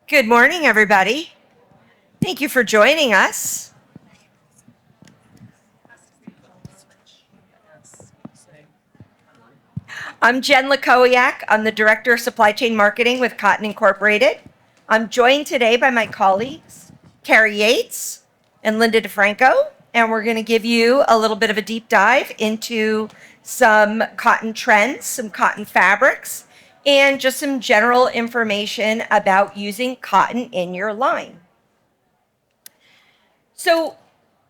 Good morning, everybody. Thank you for joining us. I'm Jen Lukowiak. I'm the Director of Supply Chain Marketing with Cotton Incorporated. I'm joined today by my colleagues, Carrie Yates and Linda DeFranco, and we're going to give you a little bit of a deep dive into some cotton trends, some cotton fabrics, and just some general information about using cotton in your line. So,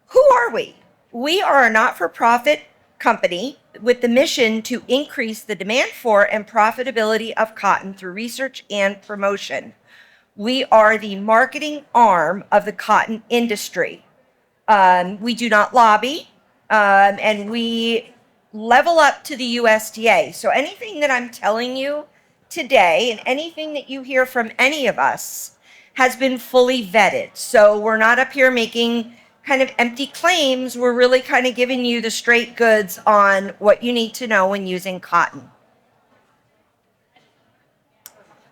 who are we? We are a not-for-profit company with the mission to increase the demand for and profitability of cotton through research and promotion. We are the marketing arm of the cotton industry. We do not lobby, and we level up to the USDA. So anything that I'm telling you today and anything that you hear from any of us has been fully vetted. So we're not up here making kind of empty claims. We're really kind of giving you the straight goods on what you need to know when using cotton.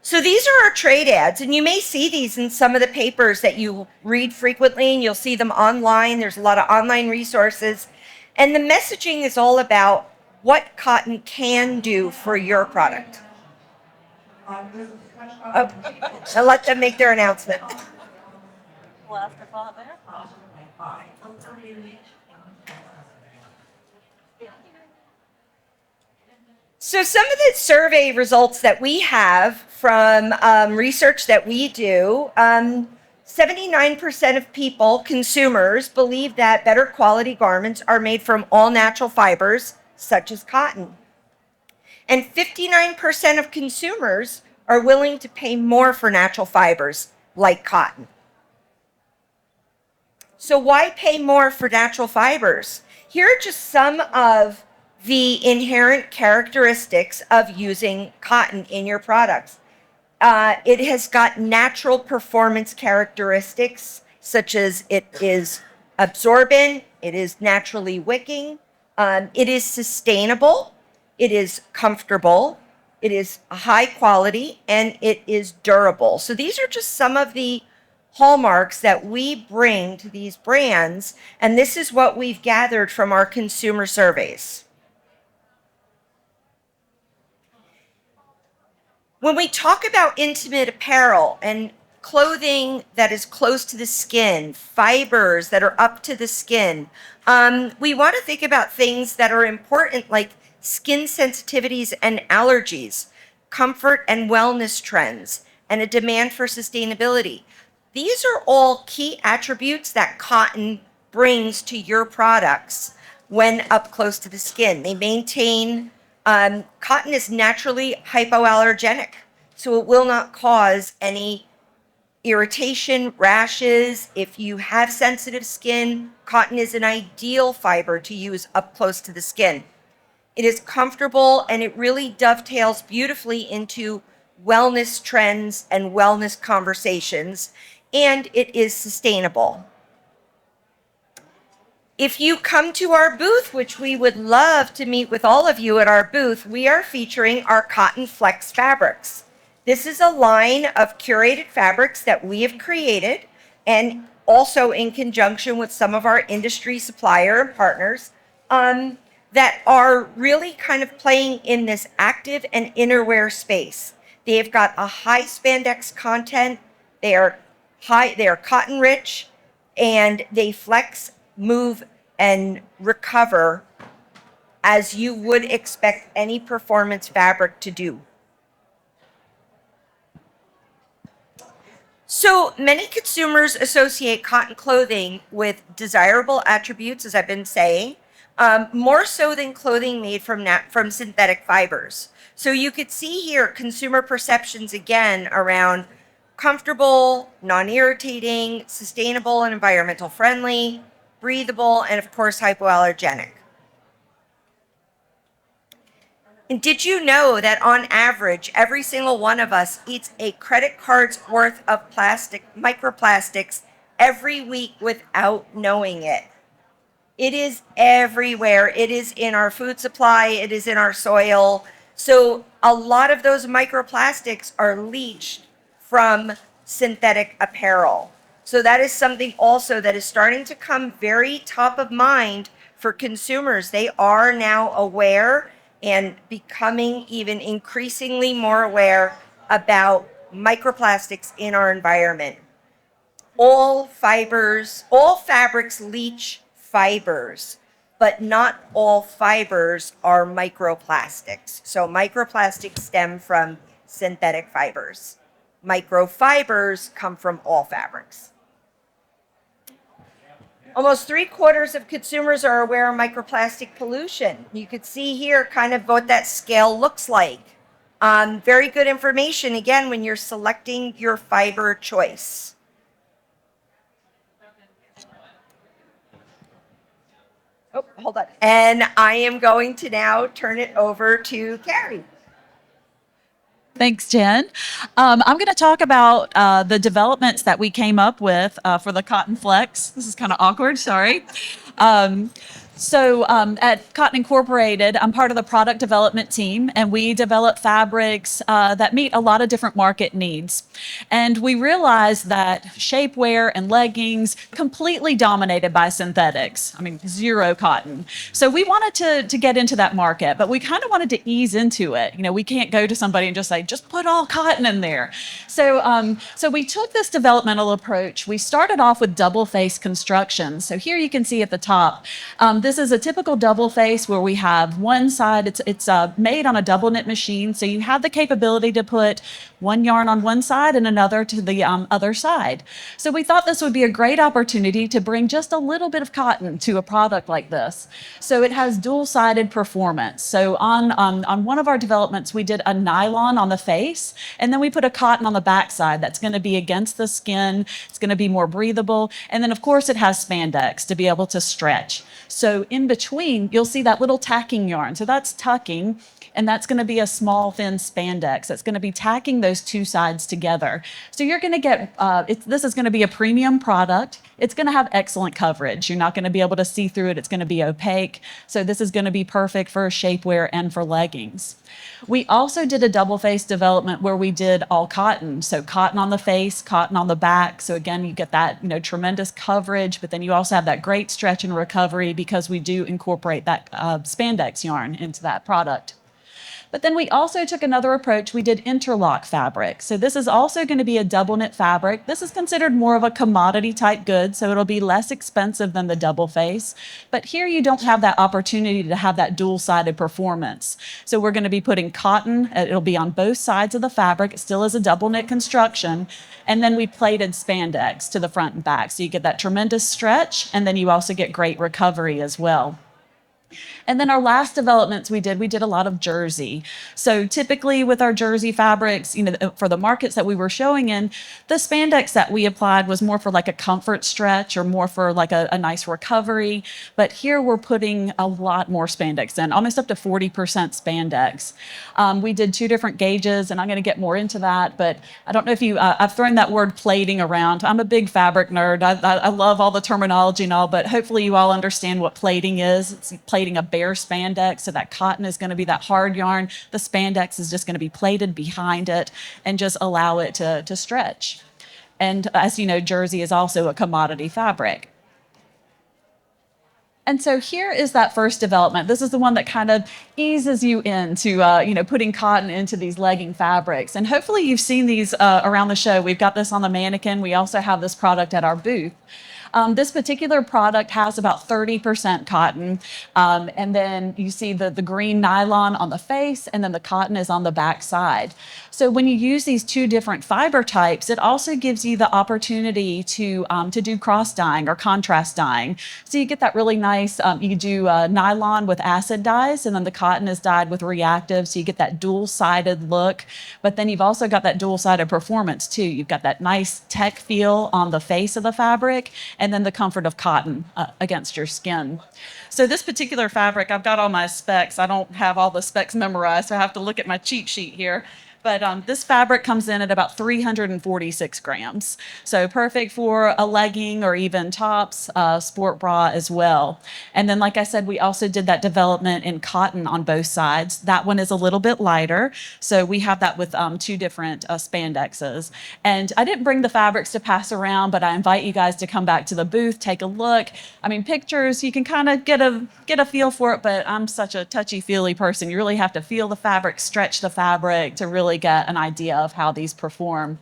So these are our trade ads, and you may see these in some of the papers that you read frequently, and you'll see them online. There's a lot of online resources. And the messaging is all about what cotton can do for your product. Oh, I'll let them make their announcement. So some of the survey results that we have from research that we do, 79% of people, consumers, believe that better quality garments are made from all natural fibers, such as cotton. And 59% of consumers are willing to pay more for natural fibers, like cotton. So why pay more for natural fibers? Here are just some of the inherent characteristics of using cotton in your products. It has got natural performance characteristics, such as it is absorbent, it is naturally wicking, it is sustainable, it is comfortable, it is high quality, and it is durable. So these are just some of the hallmarks that we bring to these brands, and this is what we've gathered from our consumer surveys. When we talk about intimate apparel and clothing that is close to the skin, fibers that are up to the skin, we want to think about things that are important like skin sensitivities and allergies, comfort and wellness trends, and a demand for sustainability. These are all key attributes that cotton brings to your products when up close to the skin. They maintain cotton is naturally hypoallergenic, so it will not cause any irritation, rashes. If you have sensitive skin, cotton is an ideal fiber to use up close to the skin. It is comfortable, and it really dovetails beautifully into wellness trends and wellness conversations, and it is sustainable. If you come to our booth, which we would love to meet with all of you at our booth, we are featuring our Cotton Flex fabrics. This is a line of curated fabrics that we have created, and also in conjunction with some of our industry supplier and partners, that are really kind of playing in this active and innerwear space. They've got a high spandex content, they are cotton rich, and they flex, move, and recover as you would expect any performance fabric to do. So many consumers associate cotton clothing with desirable attributes, as I've been saying, more so than clothing made from synthetic fibers. So you could see here consumer perceptions again around comfortable, non-irritating, sustainable and environmental friendly, breathable, and of course hypoallergenic. And did you know that on average, every single one of us eats a credit card's worth of microplastics every week without knowing it? It is everywhere. It is in our food supply. It is in our soil. So a lot of those microplastics are leached from synthetic apparel. So that is something also that is starting to come very top of mind for consumers. They are now aware and becoming even increasingly more aware about microplastics in our environment. All fabrics leach fibers, but not all fibers are microplastics. So microplastics stem from synthetic fibers. Microfibers come from all fabrics. Almost 3/4 of consumers are aware of microplastic pollution. You could see here kind of what that scale looks like. Very good information, again, when you're selecting your fiber choice. Oh, hold on. And I am going to now turn it over to Carrie. Thanks, Jen. I'm going to talk about the developments that we came up with for the Cotton Flex. This is kind of awkward, sorry. At Cotton Incorporated, I'm part of the product development team, and we develop fabrics that meet a lot of different market needs. And we realized that shapewear and leggings completely dominated by synthetics. I mean, zero cotton. So we wanted to get into that market, but we kind of wanted to ease into it. You know, we can't go to somebody and just say, just put all cotton in there. So we took this developmental approach. We started off with double face construction. So here you can see at the top, this is a typical double face where we have one side, it's made on a double knit machine. So you have the capability to put one yarn on one side and another to the other side. So we thought this would be a great opportunity to bring just a little bit of cotton to a product like this. So it has dual-sided performance. So on one of our developments, we did a nylon on the face, and then we put a cotton on the backside that's going to be against the skin. It's going to be more breathable. And then, of course, it has spandex to be able to stretch. So in between, you'll see that little tacking yarn. So that's tucking, and that's going to be a small, thin spandex. That's going to be tacking those two sides together. So you're going to get, this is going to be a premium product. It's going to have excellent coverage. You're not going to be able to see through it. It's going to be opaque. So this is going to be perfect for shapewear and for leggings. We also did a double face development where we did all cotton. So cotton on the face, cotton on the back. So again, you get that, tremendous coverage, but then you also have that great stretch and recovery because we do incorporate that spandex yarn into that product. But then we also took another approach. We did interlock fabric. So this is also going to be a double knit fabric. This is considered more of a commodity type good, so it'll be less expensive than the double face. But here you don't have that opportunity to have that dual-sided performance. So we're going to be putting cotton. It'll be on both sides of the fabric. It still is a double knit construction. And then we plated spandex to the front and back. So you get that tremendous stretch, and then you also get great recovery as well. And then our last developments we did a lot of jersey. So typically with our jersey fabrics, for the markets that we were showing in, the spandex that we applied was more for like a comfort stretch or more for like a nice recovery. But here we're putting a lot more spandex in, almost up to 40% spandex. We did 2 different gauges, and I'm going to get more into that. But I don't know if I've thrown that word plating around. I'm a big fabric nerd. I love all the terminology and all, but hopefully you all understand what plating is. It's plating a bare spandex, so that cotton is going to be that hard yarn. The spandex is just going to be plated behind it and just allow it to stretch. And as you know, jersey is also a commodity fabric. And so here is that first development. This is the one that kind of eases you into, putting cotton into these legging fabrics. And hopefully you've seen these around the show. We've got this on the mannequin. We also have this product at our booth. This particular product has about 30% cotton, and then you see the green nylon on the face, and then the cotton is on the back side. So when you use these 2 different fiber types, it also gives you the opportunity to do cross dyeing or contrast dyeing. So you get that really nice, you do nylon with acid dyes, and then the cotton is dyed with reactive, so you get that dual-sided look. But then you've also got that dual-sided performance too. You've got that nice tech feel on the face of the fabric, and then the comfort of cotton against your skin. So this particular fabric, I've got all my specs. I don't have all the specs memorized, so I have to look at my cheat sheet here. But this fabric comes in at about 346 grams. So perfect for a legging or even tops, sport bra as well. And then, like I said, we also did that development in cotton on both sides. That one is a little bit lighter. So we have that with two different spandexes. And I didn't bring the fabrics to pass around, but I invite you guys to come back to the booth, take a look. I mean, pictures, you can kind of get a feel for it, but I'm such a touchy-feely person. You really have to feel the fabric, stretch the fabric to really get an idea of how these perform.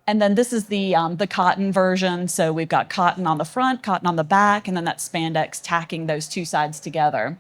And then this is the cotton version. So we've got cotton on the front, cotton on the back, and then that spandex tacking those two sides together.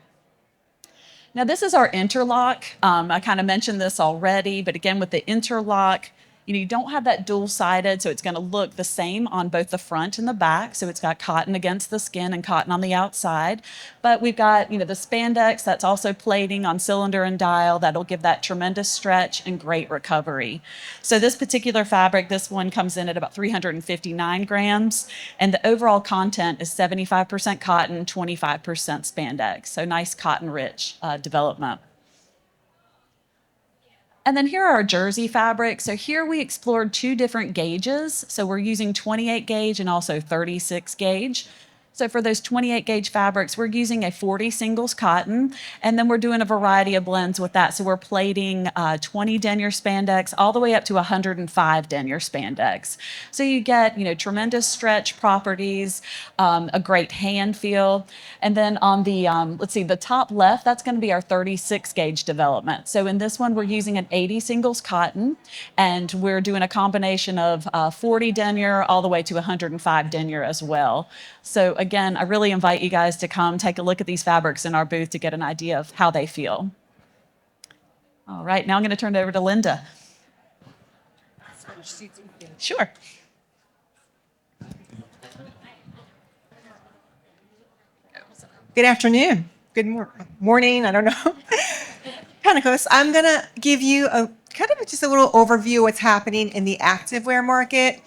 Now this is our interlock. I kind of mentioned this already, but again, with the interlock, you don't have that dual-sided, so it's going to look the same on both the front and the back. So it's got cotton against the skin and cotton on the outside. But we've got, the spandex that's also plating on cylinder and dial that'll give that tremendous stretch and great recovery. So this particular fabric, this one comes in at about 359 grams, and the overall content is 75% cotton, 25% spandex. So nice cotton-rich development. And then here are our jersey fabrics. So here we explored two different gauges. So we're using 28 gauge and also 36 gauge. So for those 28 gauge fabrics, we're using a 40 singles cotton, and then we're doing a variety of blends with that. So we're plating 20 denier spandex all the way up to 105 denier spandex. So you get, tremendous stretch properties, a great hand feel. And then on the, the top left, that's going to be our 36 gauge development. So in this one, we're using an 80 singles cotton, and we're doing a combination of 40 denier all the way to 105 denier as well. So again, I really invite you guys to come take a look at these fabrics in our booth to get an idea of how they feel. All right, now I'm going to turn it over to Linda. Sure. Good afternoon. Good morning. I don't know. Kind of close. I'm going to give you just a little overview of what's happening in the activewear market.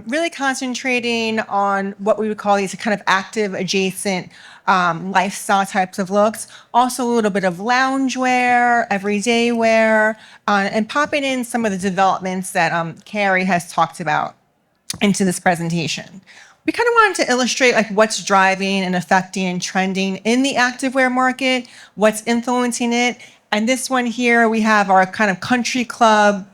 Really concentrating on what we would call these kind of active adjacent lifestyle types of looks. Also a little bit of loungewear, everyday wear, and popping in some of the developments that Carrie has talked about into this presentation. We kind of wanted to illustrate what's driving and affecting and trending in the activewear market, what's influencing it. And this one here, we have our kind of country club,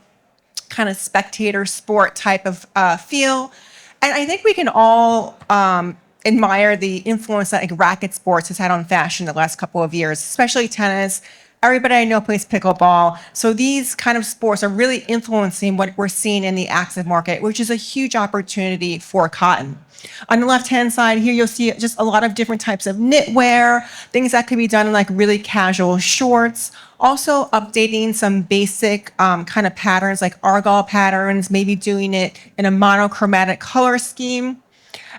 kind of spectator sport type of feel. And I think we can all admire the influence that racket sports has had on fashion the last couple of years, especially tennis. Everybody I know plays pickleball. So these kind of sports are really influencing what we're seeing in the active market, which is a huge opportunity for cotton. On the left-hand side here, you'll see just a lot of different types of knitwear, things that could be done in really casual shorts. Also updating some basic kind of patterns like argyle patterns, maybe doing it in a monochromatic color scheme.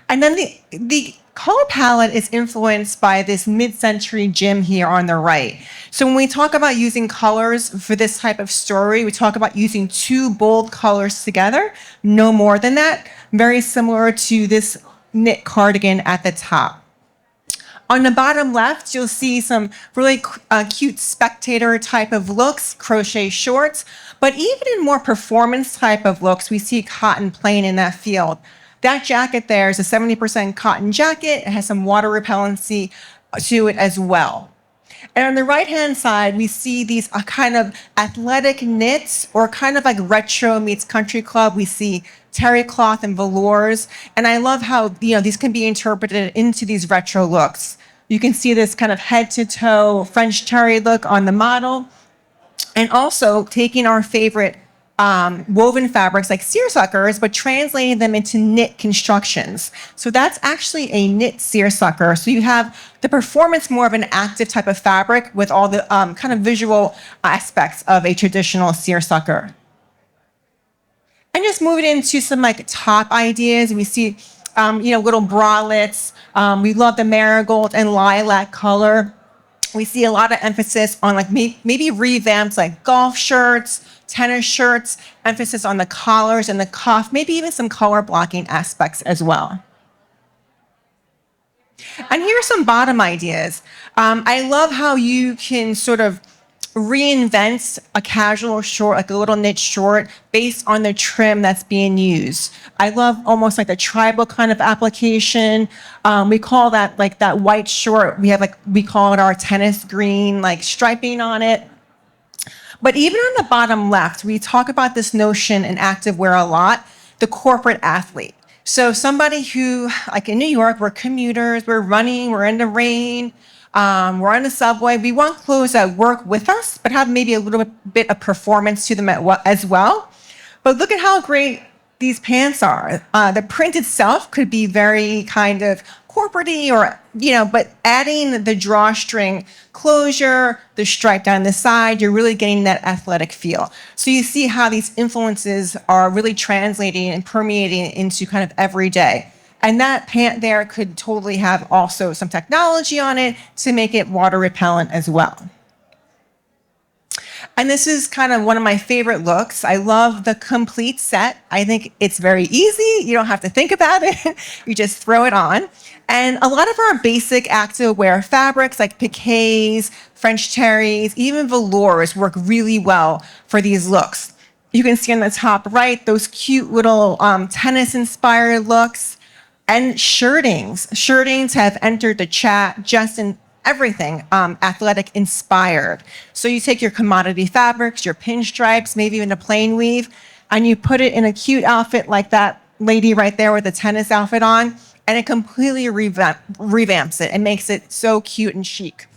And then the color palette is influenced by this mid-century gem here on the right. So when we talk about using colors for this type of story, we talk about using two bold colors together, no more than that, very similar to this knit cardigan at the top. On the bottom left, you'll see some really cute spectator type of looks, crochet shorts, but even in more performance type of looks, we see cotton playing in that field. That jacket there is a 70% cotton jacket. It has some water repellency to it as well. And on the right-hand side, we see these kind of athletic knits or kind of like retro meets country club. We see terry cloth and velours. And I love how these can be interpreted into these retro looks. You can see this kind of head-to-toe French terry look on the model. And also taking our favorite woven fabrics like seersuckers, but translating them into knit constructions. So that's actually a knit seersucker. So you have the performance more of an active type of fabric with all the kind of visual aspects of a traditional seersucker. And just moving into some top ideas, we see little bralettes. We love the marigold and lilac color. We see a lot of emphasis on maybe revamped golf shirts, tennis shirts, emphasis on the collars and the cuff, maybe even some color blocking aspects as well. And here are some bottom ideas. I love how you can sort of reinvents a casual short, like a little knit short, based on the trim that's being used. I love almost like the tribal kind of application. We call that like that white short. We call it our tennis green, like striping on it. But even on the bottom left, we talk about this notion in activewear a lot, the corporate athlete. So somebody who, like in New York, we're commuters, we're running, we're in the rain, we're on the subway. We want clothes that work with us, but have maybe a little bit of performance to them as well. But look at how great these pants are. The print itself could be very kind of corporate-y or, but adding the drawstring closure, the stripe down the side, you're really getting that athletic feel. So you see how these influences are really translating and permeating into kind of every day. And that pant there could totally have also some technology on it to make it water repellent as well. And this is kind of one of my favorite looks. I love the complete set. I think it's very easy. You don't have to think about it. You just throw it on. And a lot of our basic activewear fabrics like piquets, French terries, even velours work really well for these looks. You can see on the top right, those cute little tennis-inspired looks. And shirtings. Shirtings have entered the chat just in everything athletic inspired. So you take your commodity fabrics, your pinstripes, maybe even a plain weave, and you put it in a cute outfit like that lady right there with the tennis outfit on, and it completely revamps it and makes it so cute and chic.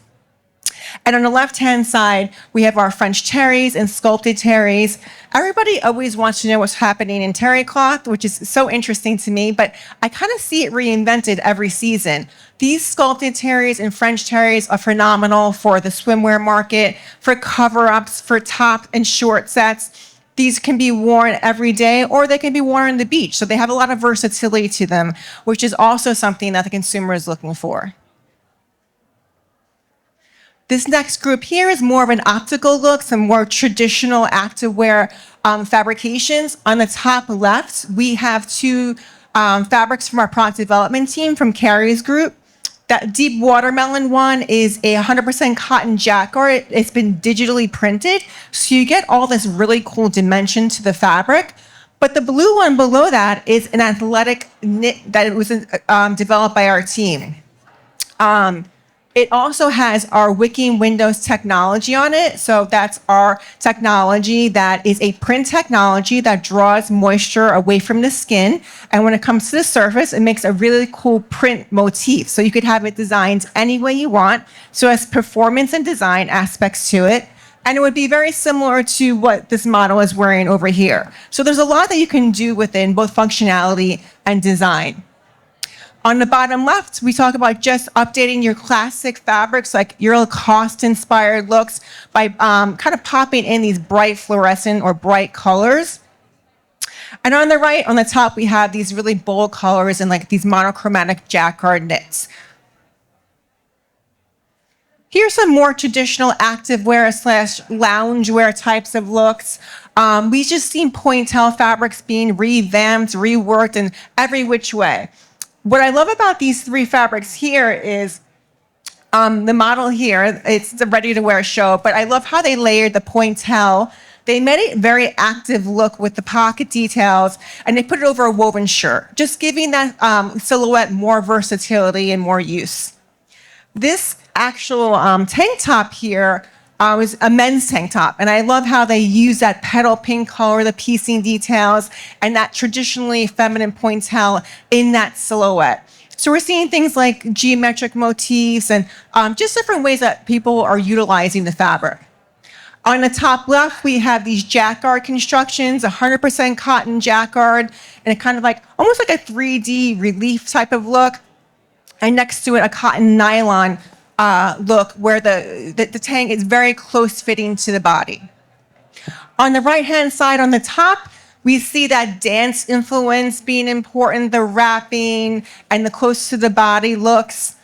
And on the left-hand side, we have our French terries and sculpted terries. Everybody always wants to know what's happening in terry cloth, which is so interesting to me, but I kind of see it reinvented every season. These sculpted terries and French terries are phenomenal for the swimwear market, for cover-ups, for top and short sets. These can be worn every day, or they can be worn on the beach. So they have a lot of versatility to them, which is also something that the consumer is looking for. This next group here is more of an optical look, some more traditional activewear fabrications. On the top left, we have two fabrics from our product development team from Carrie's group. That deep watermelon one is a 100% cotton jacquard. It's been digitally printed, so you get all this really cool dimension to the fabric. But the blue one below that is an athletic knit that was developed by our team. It also has our wicking windows technology on it. So that's our technology that is a print technology that draws moisture away from the skin. And when it comes to the surface, it makes a really cool print motif. So you could have it designed any way you want. So it has performance and design aspects to it. And it would be very similar to what this model is wearing over here. So there's a lot that you can do within both functionality and design. On the bottom left, we talk about just updating your classic fabrics, like your Lacoste-inspired looks, by kind of popping in these bright fluorescent or bright colors. And on the right, on the top, we have these really bold colors and like these monochromatic jacquard knits. Here's some more traditional activewear / loungewear types of looks. We just seen Pointel fabrics being revamped, reworked in every which way. What I love about these three fabrics here is the model here, it's a ready-to-wear show, but I love how they layered the Pointel. They made it very active look with the pocket details, and they put it over a woven shirt, just giving that silhouette more versatility and more use. This actual tank top here was a men's tank top, and I love how they use that petal pink color, the piecing details, and that traditionally feminine pointel in that silhouette. So we're seeing things like geometric motifs and just different ways that people are utilizing the fabric. On the top left, we have these jacquard constructions, 100% cotton jacquard, and it kind of like almost like a 3D relief type of look. And next to it, a cotton nylon look where the tank is very close fitting to the body. On the right-hand side, on the top, we see that dance influence being important, the wrapping and the close to the body looks.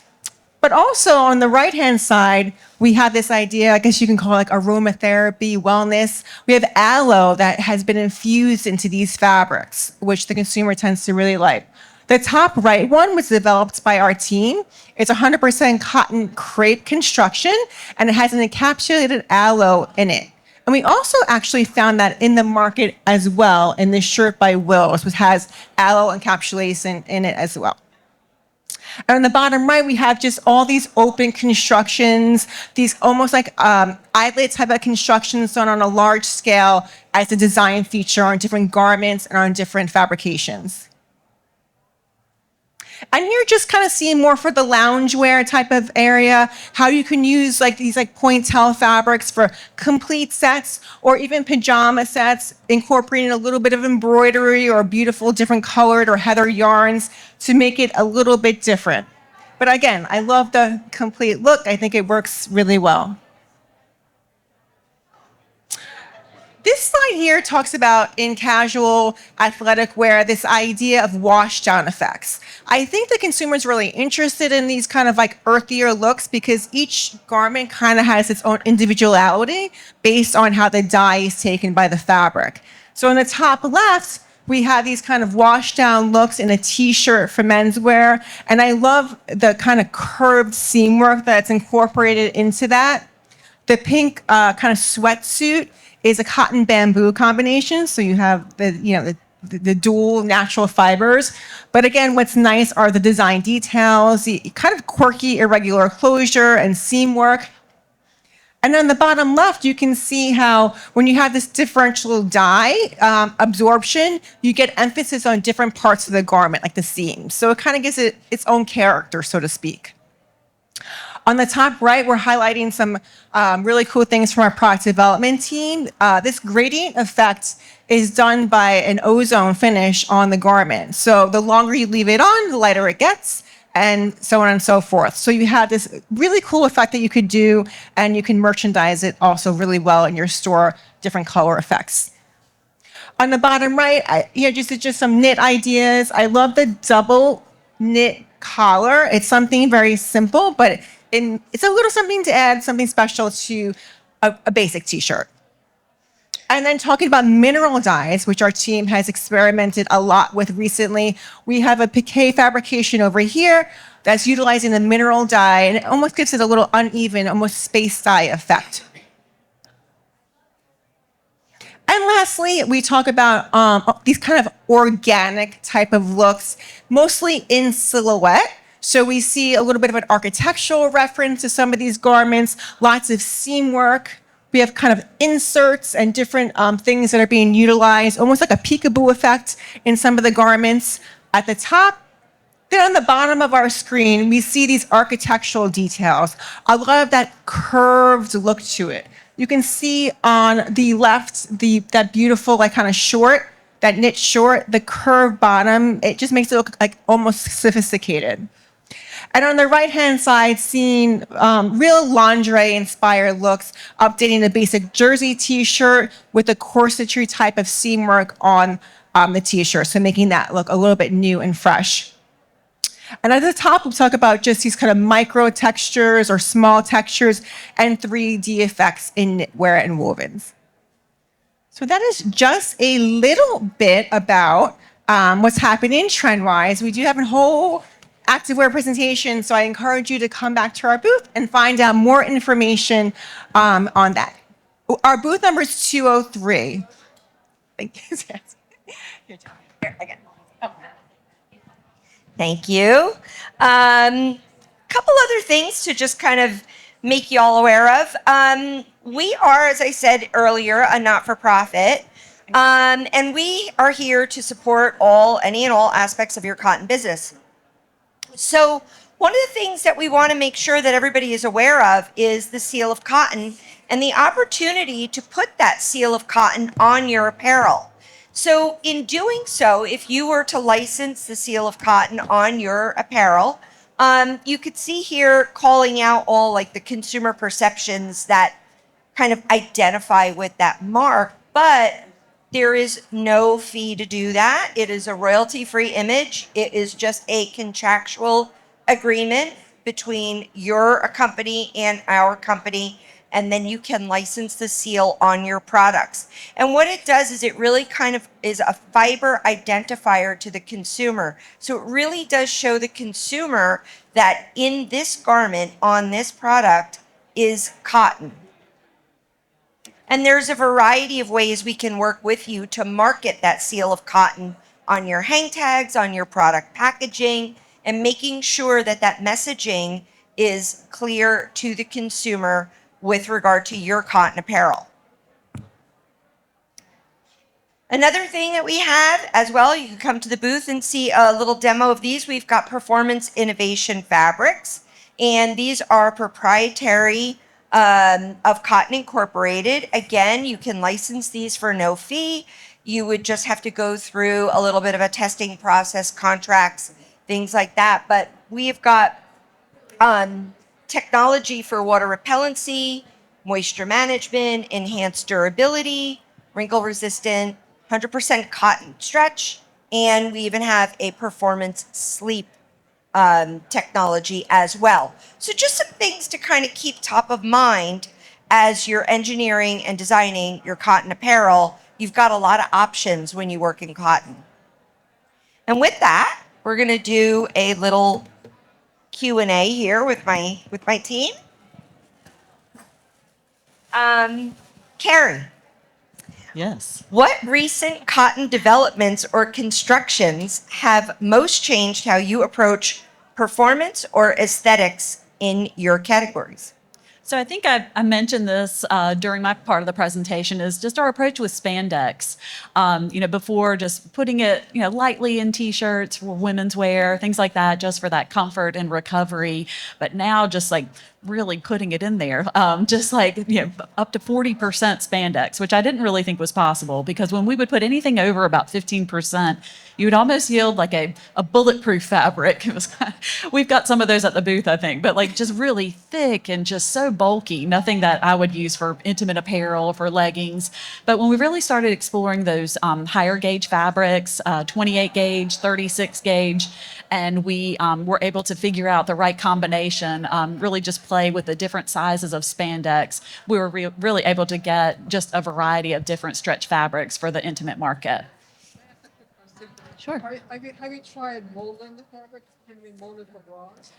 But also on the right-hand side, we have this idea, I guess you can call it like aromatherapy, wellness. We have aloe that has been infused into these fabrics, which the consumer tends to really like. The top right one was developed by our team. It's 100% cotton crepe construction, and it has an encapsulated aloe in it. And we also actually found that in the market as well in this shirt by Wills, which has aloe encapsulation in it as well. And on the bottom right, we have just all these open constructions, these almost like eyelet type of constructions done on a large scale as a design feature on different garments and on different fabrications. And you're just kind of seeing more for the loungewear type of area, how you can use like these like pointelle fabrics for complete sets or even pajama sets, incorporating a little bit of embroidery or beautiful different colored or heather yarns to make it a little bit different. But again, I love the complete look. I think it works really well. This slide here talks about in casual athletic wear, this idea of wash down effects. I think the consumer's really interested in these kind of like earthier looks because each garment kind of has its own individuality based on how the dye is taken by the fabric. So in the top left, we have these kind of wash down looks in a t-shirt for menswear. And I love the kind of curved seam work that's incorporated into that. The pink kind of sweatsuit is a cotton bamboo combination. So you have the dual natural fibers. But again, what's nice are the design details, the kind of quirky, irregular closure and seam work. And on the bottom left, you can see how when you have this differential dye absorption, you get emphasis on different parts of the garment, like the seams. So it kind of gives it its own character, so to speak. On the top right, we're highlighting some really cool things from our product development team. This gradient effect is done by an ozone finish on the garment. So the longer you leave it on, the lighter it gets, and so on and so forth. So you have this really cool effect that you could do, and you can merchandise it also really well in your store, different color effects. On the bottom right, just some knit ideas. I love the double knit collar. It's something very simple, but it's a little something to add, something special to a basic t-shirt. And then talking about mineral dyes, which our team has experimented a lot with recently, we have a piqué fabrication over here that's utilizing the mineral dye, and it almost gives it a little uneven, almost space dye effect. And lastly, we talk about these kind of organic type of looks, mostly in silhouette. So we see a little bit of an architectural reference to some of these garments, lots of seam work. We have kind of inserts and different things that are being utilized, almost like a peekaboo effect in some of the garments at the top. Then on the bottom of our screen, we see these architectural details, a lot of that curved look to it. You can see on the left, that beautiful like kind of short, that knit short, the curved bottom, it just makes it look like almost sophisticated. And on the right-hand side, seeing real lingerie-inspired looks, updating the basic jersey t-shirt with a corsetry type of seam work on the t-shirt, so making that look a little bit new and fresh. And at the top, we'll talk about just these kind of micro textures or small textures and 3D effects in knitwear and wovens. So that is just a little bit about what's happening trend-wise. We do have a whole activewear presentation, so I encourage you to come back to our booth and find out more information on that. Our booth number is 203. Thank you. Here again. Oh. Thank you. Couple other things to just kind of make you all aware of. We are, as I said earlier, a not-for-profit, and we are here to support any and all aspects of your cotton business. So one of the things that we want to make sure that everybody is aware of is the seal of cotton and the opportunity to put that seal of cotton on your apparel. So in doing so, if you were to license the seal of cotton on your apparel, you could see here calling out all like the consumer perceptions that kind of identify with that mark, but there is no fee to do that. It is a royalty-free image. It is just a contractual agreement between your company and our company and then you can license the seal on your products. And what it does is it really kind of is a fiber identifier to the consumer. So it really does show the consumer that in this garment, on this product, is cotton. And there's a variety of ways we can work with you to market that seal of cotton on your hang tags, on your product packaging, and making sure that that messaging is clear to the consumer with regard to your cotton apparel. Another thing that we have as well, you can come to the booth and see a little demo of these. We've got performance innovation fabrics, and these are proprietary of Cotton Incorporated. Again, you can license these for no fee. You would just have to go through a little bit of a testing process, contracts, things like that. But we've got technology for water repellency, moisture management, enhanced durability, wrinkle resistant, 100% cotton stretch, and we even have a performance sleep technology as well. So just some things to kind of keep top of mind as you're engineering and designing your cotton apparel. You've got a lot of options when you work in cotton. And with that, we're going to do a little Q&A here with my team. Carrie, Yes. what recent cotton developments or constructions have most changed how you approach performance or aesthetics in your categories? So I think I mentioned this during my part of the presentation is just our approach with spandex. Before just putting it, lightly in t-shirts for women's wear, things like that, just for that comfort and recovery. But now just like really putting it in there, just like, up to 40% spandex, which I didn't really think was possible because when we would put anything over about 15%, you would almost yield like a bulletproof fabric. It was we've got some of those at the booth, I think, but like just really thick and just so bulky, nothing that I would use for intimate apparel, for leggings. But when we really started exploring those higher gauge fabrics, 28 gauge, 36 gauge, and we were able to figure out the right combination, really just play with the different sizes of spandex, we were really able to get just a variety of different stretch fabrics for the intimate market. Sure. Have you tried molding the fabric? Can we mold it for bras?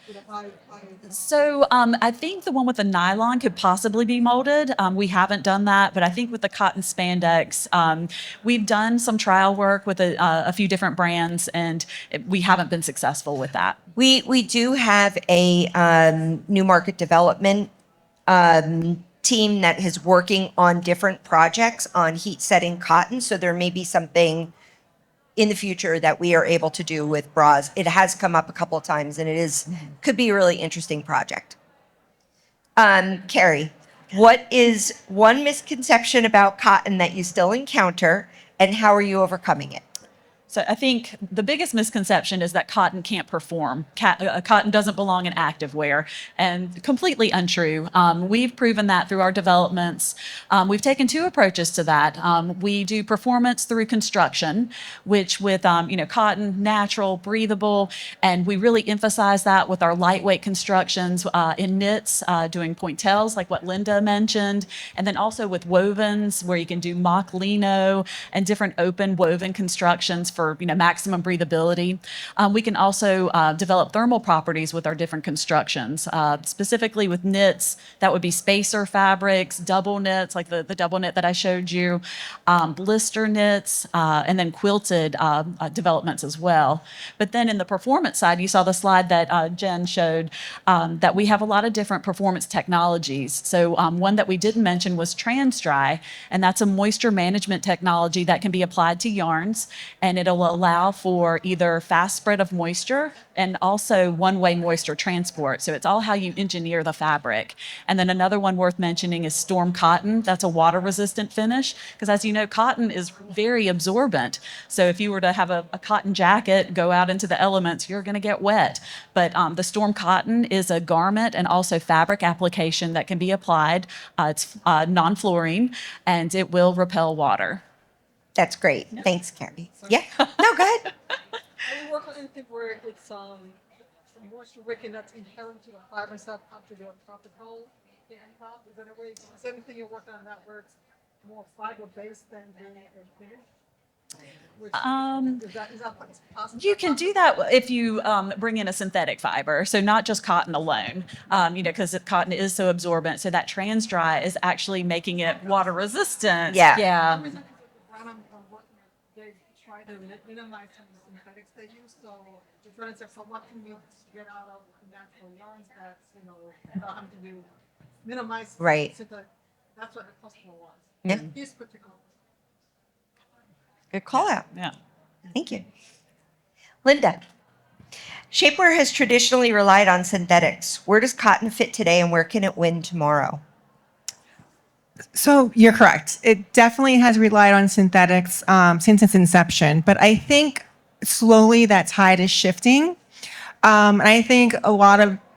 So I think the one with the nylon could possibly be molded. We haven't done that, but I think with the cotton spandex, we've done some trial work with a few different brands, and we haven't been successful with that. We do have a new market development team that is working on different projects on heat setting cotton. So there may be something in the future that we are able to do with bras. It has come up a couple of times, and could be a really interesting project. Carrie, what is one misconception about cotton that you still encounter, and how are you overcoming it? So I think the biggest misconception is that cotton can't perform. Cotton doesn't belong in activewear, and completely untrue. We've proven that through our developments. We've taken two approaches to that. We do performance through construction, which with cotton, natural, breathable, and we really emphasize that with our lightweight constructions in knits, doing pointelles like what Linda mentioned, and then also with wovens where you can do mock lino and different open woven constructions for maximum breathability. We can also develop thermal properties with our different constructions. Specifically with knits, that would be spacer fabrics, double knits like the double knit that I showed you, blister knits, and then quilted developments as well. But then in the performance side, you saw the slide that Jen showed that we have a lot of different performance technologies. So one that we didn't mention was trans dry, and that's a moisture management technology that can be applied to yarns, and it'll allow for either fast spread of moisture and also one-way moisture transport. So it's all how you engineer the fabric. And then another one worth mentioning is storm cotton. That's a water-resistant finish because, as you know, cotton is very absorbent. So if you were to have a cotton jacket go out into the elements, you're going to get wet. But the storm cotton is a garment and also fabric application that can be applied. It's non-fluorine, and it will repel water. That's great. Yeah. Thanks, Carrie. Yeah. No, go ahead. I work on anything where it's moisture wicking that's inherent to the fibers that have to do a proper hole. can top? Is there anything you're working on that where it's more fiber based than the finish? Is that possible? You can do that if you bring in a synthetic fiber, so not just cotton alone, because cotton is so absorbent. So that trans dry is actually making it water resistant. Yeah. Yeah. The reason is that they try to minimize some of the synthetics they use. So it's running so what can you get out of natural yarns that without having to do minimize Right. synthetic. That's what the customer wants. Yeah. This particular. Good call out. Yeah. Thank you. Linda, shapewear has traditionally relied on synthetics. Where does cotton fit today and where can it win tomorrow? So you're correct. It definitely has relied on synthetics since its inception, but I think slowly that tide is shifting. And I think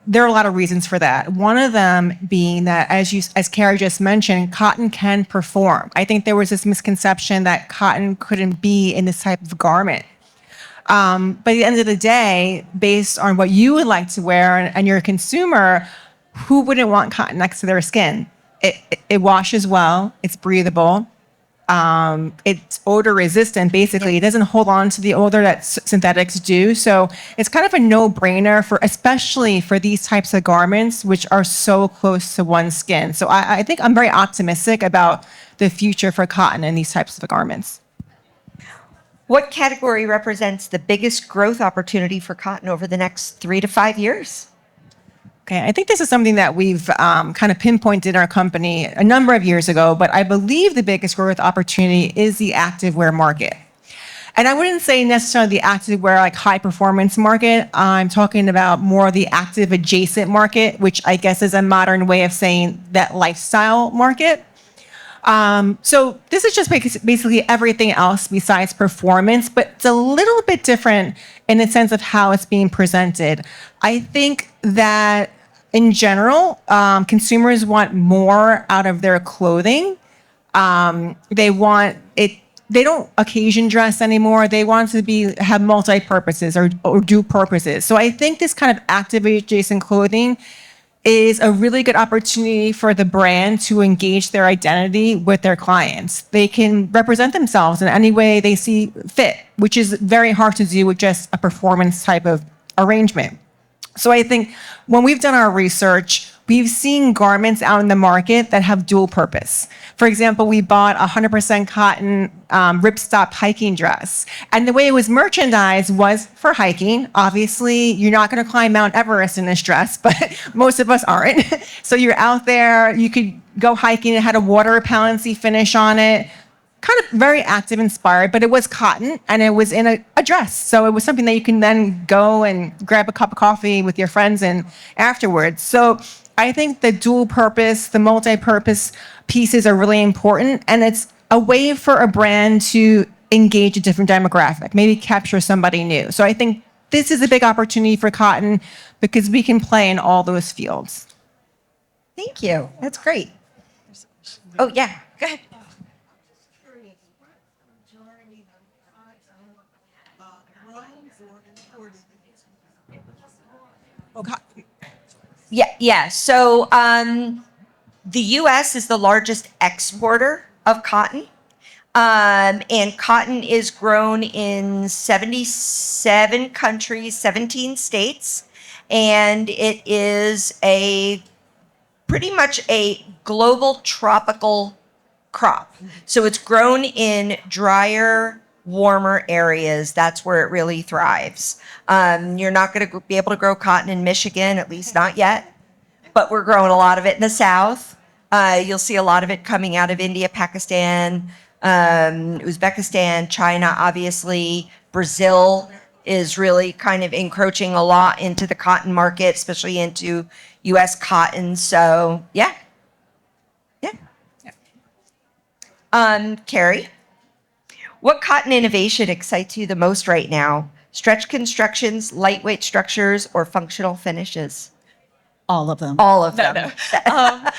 there are a lot of reasons for that. One of them being that, as Carrie just mentioned, cotton can perform. I think there was this misconception that cotton couldn't be in this type of garment. But at the end of the day, based on what you would like to wear and you're a consumer, who wouldn't want cotton next to their skin? It washes well. It's breathable. It's odor resistant. Basically, it doesn't hold on to the odor that synthetics do. So it's kind of a no-brainer especially for these types of garments, which are so close to one's skin. So I think I'm very optimistic about the future for cotton and these types of garments. What category represents the biggest growth opportunity for cotton over the next 3 to 5 years? Okay, I think this is something that we've kind of pinpointed in our company a number of years ago, but I believe the biggest growth opportunity is the activewear market. And I wouldn't say necessarily the activewear like high performance market. I'm talking about more the active adjacent market, which I guess is a modern way of saying that lifestyle market. So this is just basically everything else besides performance, but it's a little bit different in the sense of how it's being presented. I think that in general, consumers want more out of their clothing. They want it. They don't occasion dress anymore. They want to have multi-purposes or dual purposes. So I think this kind of active adjacent clothing is a really good opportunity for the brand to engage their identity with their clients. They can represent themselves in any way they see fit, which is very hard to do with just a performance type of arrangement. So I think when we've done our research, we've seen garments out in the market that have dual purpose. For example, we bought a 100% cotton ripstop hiking dress. And the way it was merchandised was for hiking. Obviously, you're not going to climb Mount Everest in this dress, but most of us aren't. So you're out there, you could go hiking. It had a water repellency finish on it. Kind of very active inspired, but it was cotton and it was in a dress. So it was something that you can then go and grab a cup of coffee with your friends and afterwards. So I think the dual purpose, the multi-purpose pieces are really important. And it's a way for a brand to engage a different demographic, maybe capture somebody new. So I think this is a big opportunity for cotton because we can play in all those fields. Thank you. That's great. Oh, yeah. Go ahead. Yeah. So the U.S. is the largest exporter of cotton. And cotton is grown in 77 countries, 17 states. And it is pretty much a global tropical crop. So it's grown in drier, warmer areas. That's where it really thrives. You're not going to be able to grow cotton in Michigan, at least not yet, but we're growing a lot of it in the South. You'll see a lot of it coming out of India, Pakistan, Uzbekistan, China, obviously. Brazil is really kind of encroaching a lot into the cotton market, especially into U.S. cotton. So, yeah. Carrie, what cotton innovation excites you the most right now? Stretch constructions, lightweight structures, or functional finishes? All of them. All of No, them. no.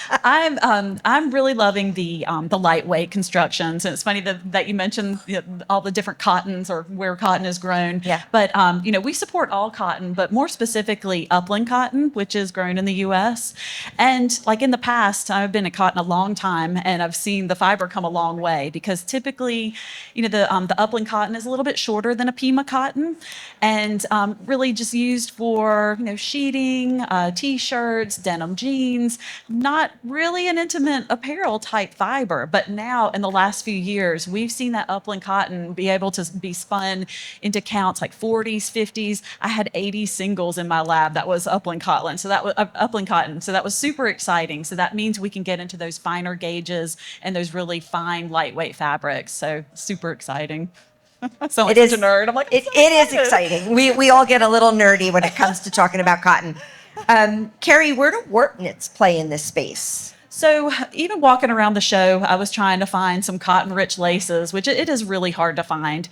I'm really loving the lightweight constructions. And it's funny that you mentioned all the different cottons or where cotton is grown. Yeah. But we support all cotton, but more specifically upland cotton, which is grown in the U.S. And like in the past, I've been in cotton a long time, and I've seen the fiber come a long way because typically, the upland cotton is a little bit shorter than a Pima cotton, and really just used for sheeting, t-shirts, denim jeans, not really an intimate apparel type fiber. But now in the last few years, we've seen that upland cotton be able to be spun into counts like 40s, 50s. I had 80 singles in my lab that was upland cotton. So that was upland cotton. So that was super exciting. So that means we can get into those finer gauges and those really fine, lightweight fabrics. So super exciting. So like such a nerd. I'm like, it is exciting. We all get a little nerdy when it comes to talking about cotton. Carrie, where do warp knits play in this space? So even walking around the show, I was trying to find some cotton-rich laces, which it is really hard to find.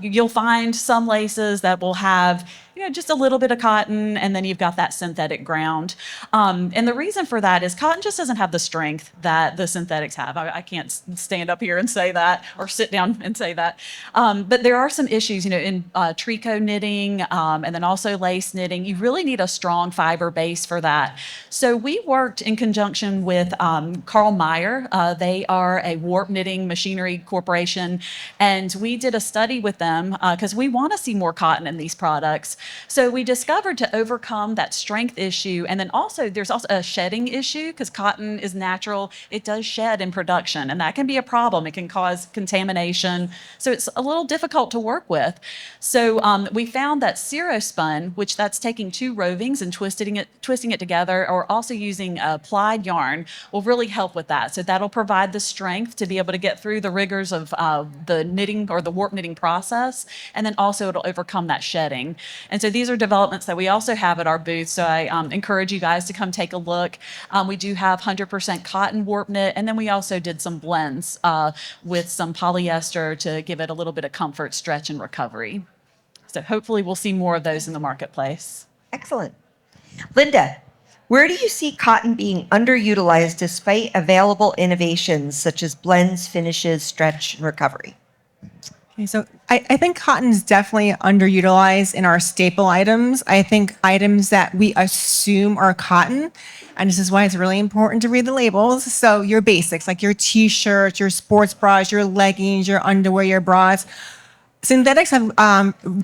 You'll find some laces that will have just a little bit of cotton, and then you've got that synthetic ground. And the reason for that is cotton just doesn't have the strength that the synthetics have. I can't stand up here and say that, or sit down and say that. But there are some issues, in tricot knitting, and then also lace knitting. You really need a strong fiber base for that. So we worked in conjunction with Carl Meyer. They are a warp knitting machinery corporation, and we did a study with them because we want to see more cotton in these products. So we discovered to overcome that strength issue, and then there's also a shedding issue because cotton is natural. It does shed in production, and that can be a problem. It can cause contamination. So it's a little difficult to work with. So we found that Cerospun, which that's taking two rovings and twisting it together, or also using plied yarn, will really help with that. So that'll provide the strength to be able to get through the rigors of the knitting or the warp knitting process, and then also it'll overcome that shedding. And so these are developments that we also have at our booth. So I encourage you guys to come take a look. We do have 100% cotton warp knit, and then we also did some blends with some polyester to give it a little bit of comfort, stretch, and recovery. So hopefully we'll see more of those in the marketplace. Excellent. Linda, where do you see cotton being underutilized despite available innovations such as blends, finishes, stretch, and recovery? Okay, so I think cotton is definitely underutilized in our staple items. I think items that we assume are cotton, and this is why it's really important to read the labels. So your basics, like your t-shirts, your sports bras, your leggings, your underwear, your bras. Synthetics have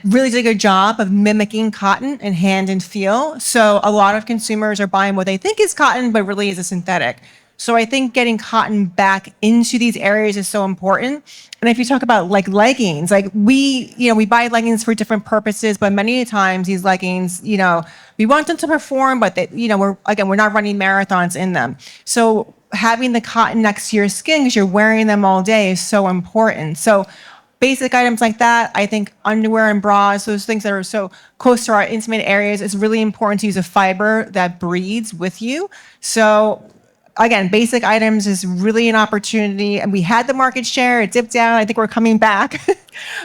really did a good job of mimicking cotton in hand and feel. So a lot of consumers are buying what they think is cotton, but really is a synthetic. So I think getting cotton back into these areas is so important. And if you talk about like leggings, like we buy leggings for different purposes, but many times these leggings, we want them to perform, but we're not running marathons in them. So having the cotton next to your skin because you're wearing them all day is so important. So basic items like that, I think underwear and bras, those things that are so close to our intimate areas, it's really important to use a fiber that breathes with you. So again, basic items is really an opportunity, and we had the market share. It dipped down. I think we're coming back,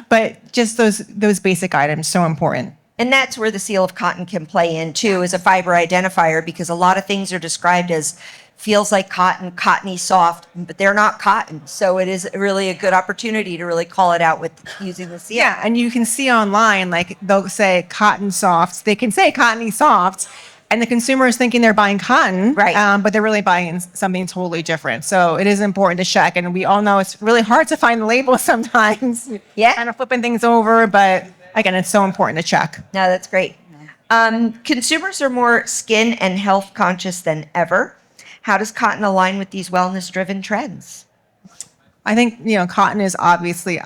but just those basic items, so important. And that's where the seal of cotton can play in too, as a fiber identifier, because a lot of things are described as feels like cotton, cottony soft, but they're not cotton. So it is really a good opportunity to really call it out with using the seal. Yeah, and you can see online, like they'll say cotton soft. They can say cottony soft, and the consumer is thinking they're buying cotton, right? But they're really buying something totally different. So it is important to check, and we all know it's really hard to find the label sometimes. Yeah, kind of flipping things over, but again, it's so important to check. No, that's great. Consumers are more skin and health conscious than ever. How does cotton align with these wellness-driven trends? I think, cotton is obviously,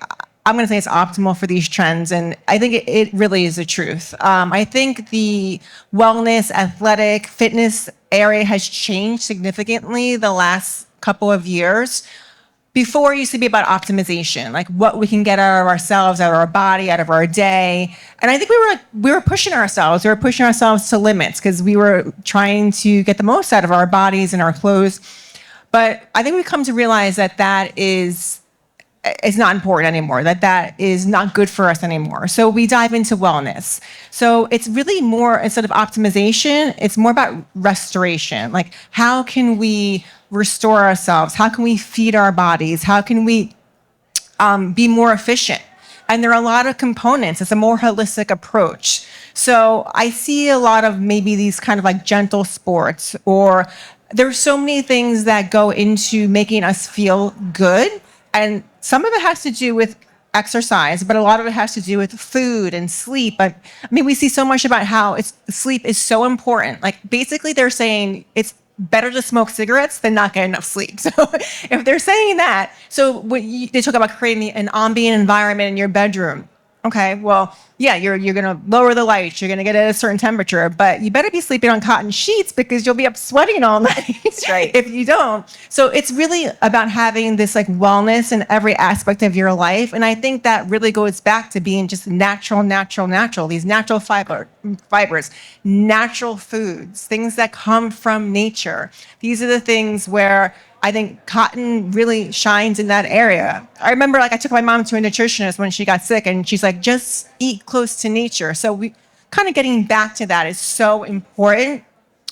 I'm going to say it's optimal for these trends, and I think it really is the truth. I think the wellness, athletic, fitness area has changed significantly the last couple of years. Before, it used to be about optimization, like what we can get out of ourselves, out of our body, out of our day. And I think we were pushing ourselves. We were pushing ourselves to limits because we were trying to get the most out of our bodies and our clothes. But I think we've come to realize that is not important anymore, that is not good for us anymore. So we dive into wellness. So it's really more, instead of optimization, it's more about restoration. Like, how can we restore ourselves? How can we feed our bodies? How can we be more efficient? And there are a lot of components. It's a more holistic approach. So I see a lot of maybe these kind of like gentle sports, or there's so many things that go into making us feel good. And some of it has to do with exercise, but a lot of it has to do with food and sleep. But I mean, we see so much about how sleep is so important. Like, basically they're saying it's better to smoke cigarettes than not get enough sleep. So if they're saying that, so they talk about creating an ambient environment in your bedroom. Okay, well, yeah, you're going to lower the lights, you're going to get it at a certain temperature, but you better be sleeping on cotton sheets because you'll be up sweating all night. That's right. If you don't. So it's really about having this like wellness in every aspect of your life. And I think that really goes back to being just natural, these natural fibers, natural foods, things that come from nature. These are the things where I think cotton really shines in that area. I remember, like, I took my mom to a nutritionist when she got sick, and she's like, just eat close to nature. So we kind of getting back to that is so important,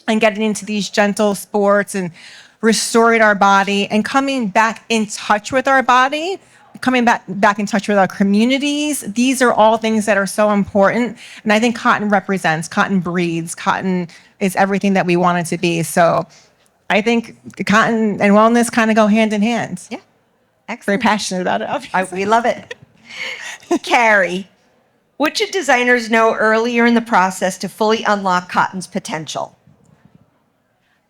and getting into these gentle sports and restoring our body and coming back in touch with our body, coming back in touch with our communities. These are all things that are so important. And I think cotton breeds, cotton is everything that we want it to be. So I think cotton and wellness kind of go hand in hand. Yeah. Very Excellent. passionate about it, obviously. We love it. Carrie, what should designers know earlier in the process to fully unlock cotton's potential?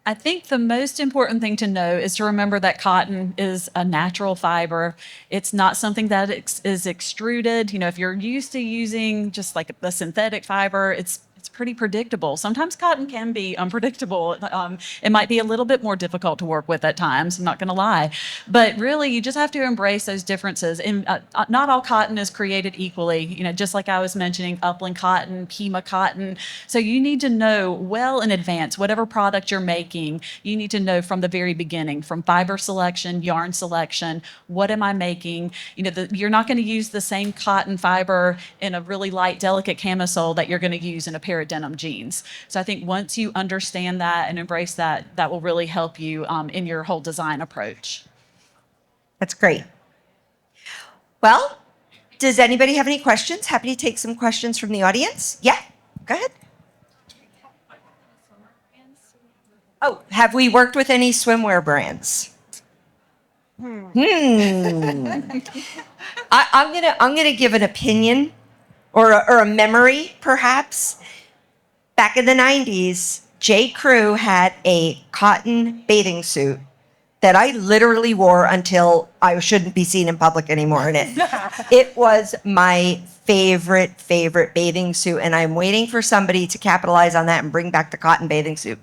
I think the most important thing to know is to remember that cotton is a natural fiber. It's not something that is extruded. You know, if you're used to using just like the synthetic fiber, it's pretty predictable. Sometimes cotton can be unpredictable. It might be a little bit more difficult to work with at times, I'm not going to lie. But really, you just have to embrace those differences. And not all cotton is created equally. You know, just like I was mentioning, upland cotton, Pima cotton. So you need to know well in advance, whatever product you're making, you need to know from the very beginning, from fiber selection, yarn selection, what am I making? You know, you're not going to use the same cotton fiber in a really light, delicate camisole that you're going to use in a pair of denim jeans. So I think once you understand that and embrace that, that will really help you in your whole design approach. That's great. Well, does anybody have any questions? Happy to take some questions from the audience. Yeah, go ahead. Oh, have we worked with any swimwear brands? I'm gonna give an opinion or a memory, perhaps. Back in the 90s, J. Crew had a cotton bathing suit that I literally wore until I shouldn't be seen in public anymore in it. It was my favorite bathing suit, and I'm waiting for somebody to capitalize on that and bring back the cotton bathing suit.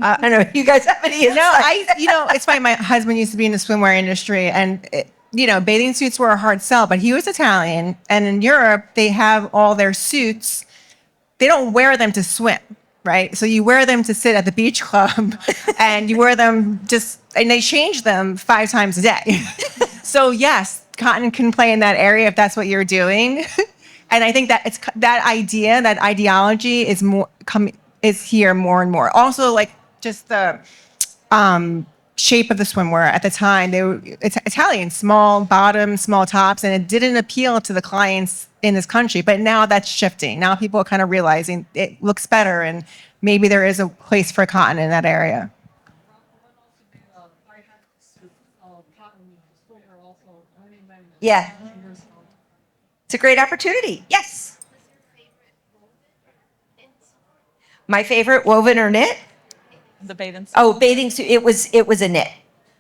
I don't know if you guys have any insight. It's funny. My husband used to be in the swimwear industry, and bathing suits were a hard sell, but he was Italian, and in Europe, they have all their suits. They don't wear them to swim, right? So you wear them to sit at the beach club, and you wear them and they change them 5 times a day. So yes, cotton can play in that area if that's what you're doing. And I think that that ideology is here more and more. Also, like, just the shape of the swimwear at the time, it's Italian, small bottoms, small tops, and it didn't appeal to the clients in this country. But now that's shifting. Now people are kind of realizing it looks better, and maybe there is a place for cotton in that area. Yeah. It's a great opportunity. Yes. My favorite woven or knit? The bathing suit. Oh, bathing suit. It was a knit.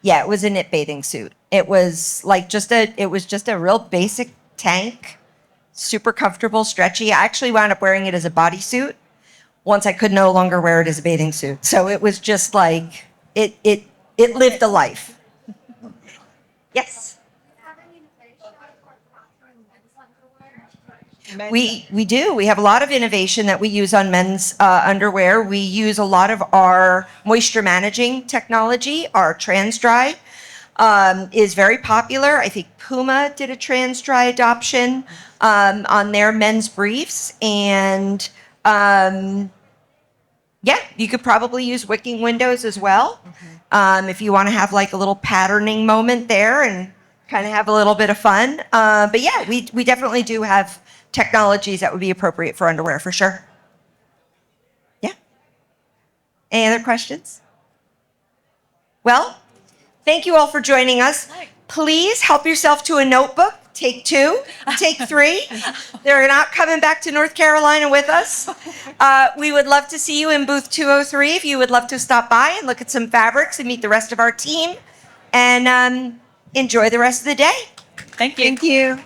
Yeah, it was a knit bathing suit. It was like just a real basic tank, super comfortable, stretchy. I actually wound up wearing it as a bodysuit once I could no longer wear it as a bathing suit. So it was just like it lived a life. Yes. We do. We have a lot of innovation that we use on men's underwear. We use a lot of our moisture managing technology, our trans dry. is very popular. I think Puma did a trans dry adoption on their men's briefs, and yeah, you could probably use wicking windows as well if you want to have like a little patterning moment there and kind of have a little bit of fun. But yeah, we definitely do have technologies that would be appropriate for underwear for sure. Yeah. Any other questions? Well, thank you all for joining us. Please help yourself to a notebook. Take 2, take 3. They're not coming back to North Carolina with us. We would love to see you in booth 203 if you would love to stop by and look at some fabrics and meet the rest of our team. And enjoy the rest of the day. Thank you. Thank you.